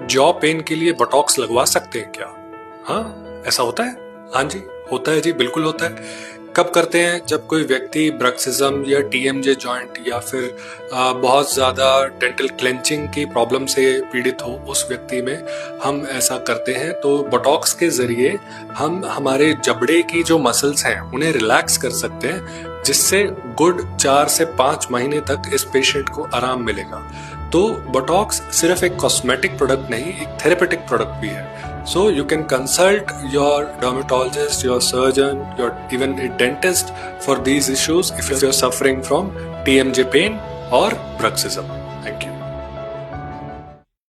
Jaw pen के लिए Botox लगवा सकते हैं क्या? हाँ, ऐसा होता है? हाँ जी, होता है जी, बिल्कुल होता है। कब करते हैं? जब कोई व्यक्ति ब्रक्सिज्म या टीएमजे जॉइंट या फिर बहुत ज़्यादा डेंटल क्लेंचिंग की प्रॉब्लम से पीड़ित हो, उस व्यक्ति में हम ऐसा करते हैं। तो बोटॉक्स के ज़रिए हम हमारे जबड़े की जो मसल्स हैं उन्हें रिलैक्स कर सकते हैं, जिससे गुड 4 से 5 महीने तक इस पेशेंट को आराम मिलेगा। तो बोटॉक्स सिर्फ एक कॉस्मेटिक प्रोडक्ट नहीं, एक थेरेपेटिक प्रोडक्ट भी है। So you can consult your dermatologist, your surgeon, your even a dentist for these issues if you're suffering from TMJ pain or bruxism. Thank you.